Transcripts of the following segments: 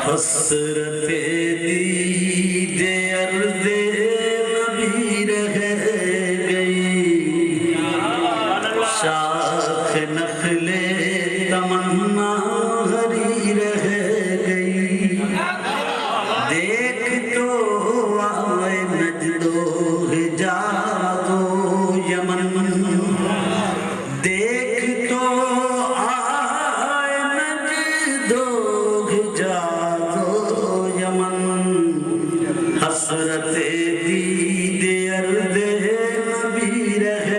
حسرت دید ارض نبی رہ گئی، شاخ نخل تمنا ہری رہ گئی، دیکھ تو آئے نجد و حجاز و یمن، دیکھ تو آئے نجد و حجاز و یمن، حسرت دید ارض نبی رہ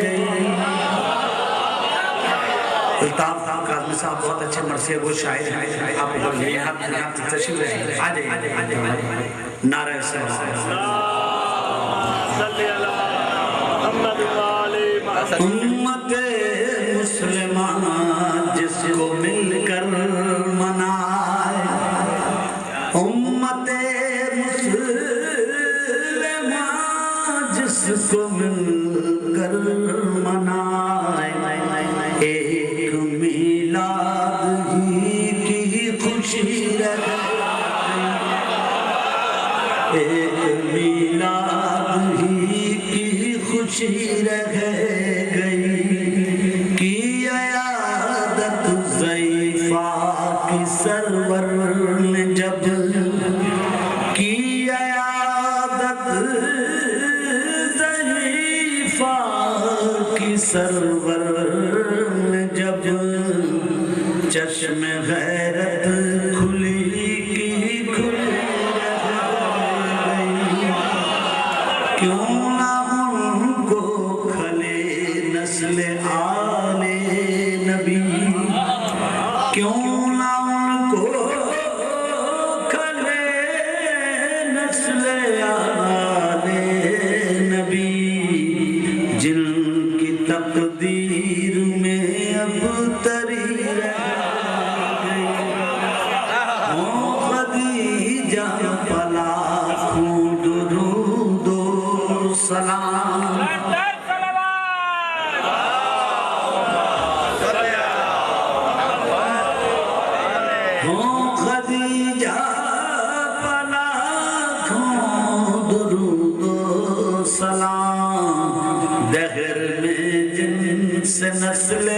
گئی۔ الطاف کاظمی صاحب بہت اچھے مرثیہ گو شاعر ہیں، آپ یہاں تشریف رہے آ جائیے۔ نعرہ امت مسلمہ جس کو مل کر منائے، امت مسلمہ جس کو مل کر منائے، ایک میلاد ہی کی خوشی رہ گئی، ایک میلاد ہی کی خوشی رہ گئی، کی عیادت ضعیفہ کی سرور نے جب کی، عیادت ضعیفہ کی سرور نے جب چشم غیرت کھلی کی کھلی رہ گئی، کیوں نہ ان کو کھلے نسل آل نبی، کیوں نہ ان کو کھلے نسل آل نبی، جن کی تقدیر میں اب تری رہ گئی، او خدیجہ لاکھوں درود و سلام، او خدیجہ لاکھوں درود و سلام، دہر میں جن سے نسل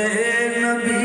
نبی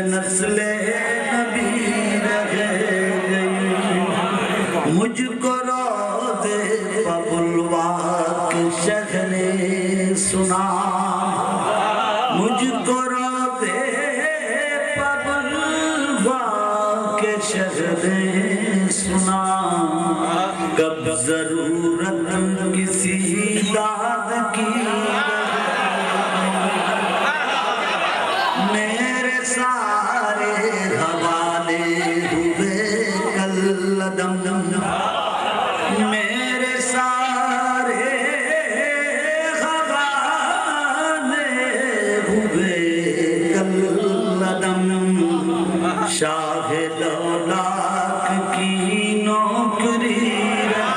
نسل نبی رہ گئی، مجھ کو روضے پبلوا کے شیخ نے سنا، مجھ کو روضے پبلوا کے شیخ نے سنا، کب ضرورت کسی داد کی میرے سارے حوالے ہوئے کل دم، میرے سارے حوالے ہوئے کل دم، شاہ دولاک کی نوکری رہ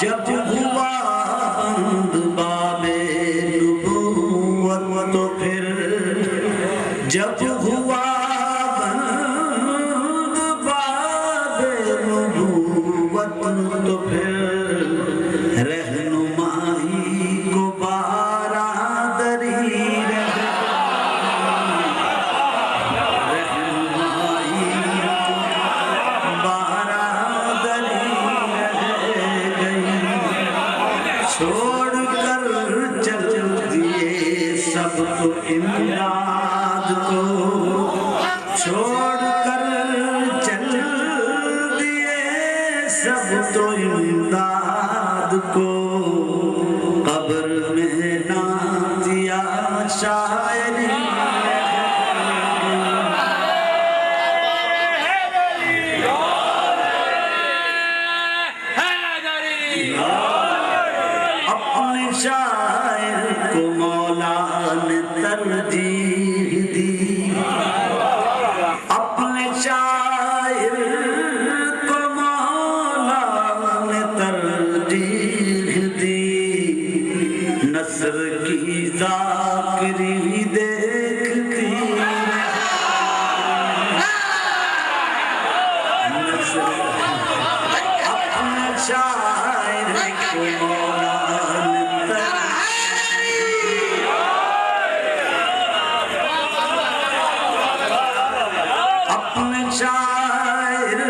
جب ہوا بند باب نبوت، تو پھر جب ہوا بند باب نبوت، تو پھر رہنمائی کو بارادری رہ رہنمائی کو بارادری رہ چھوڑ کر چل دیے سب تو امداد کو چھوڑ کر چل دیے سب تو امداد کو قبر میں نہ دیا شاعری اپنے شاعر کو مولا نے ترجیح دی اپنے شاعر کو مولا نے ترجیح دی نثر کی ذاکری دیکھتی اپنے شاعر کو مولا اپنے شاعر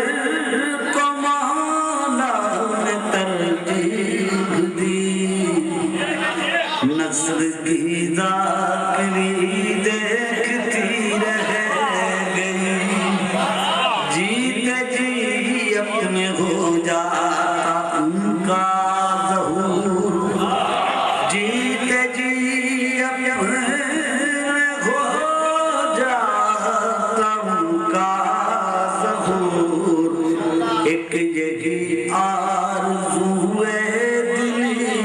کو مولا نے ترجیح دی نثر کی ذاکری دیکھتی رہ گئی جیتے جی اپنے ہو جاتا ان کا ظہور جیتے جی اپنے ہو جاتا ان کا ظہور ایک یہی آرزوئے دلی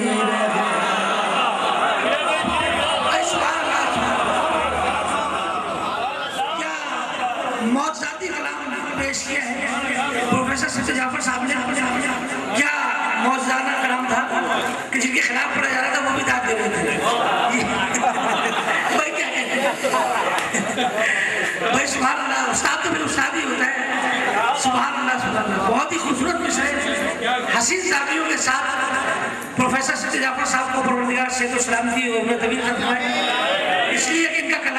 موت ذاتی کلام پیش کیا ہے پروفیسر سید جعفر صاحب نے کیا موزانہ کلام تھا کہ جن کے خلاف پڑھا جا رہا تھا وہ بھی داد دے رہے تھے بھائی کیا کہتے ہیں بھائی سبحان اللہ استاد تو پھر استاد ہی ہوتا ہے سبحان اللہ سبحان اللہ بہت ہی خوبصورت مشاعر حسین زاویوں کے ساتھ پروفیسر سید جعفر صاحب کو پروردگار صحت و سلامتی اور عمر طویل ختم ہے اس لیے کہ ان کا کلام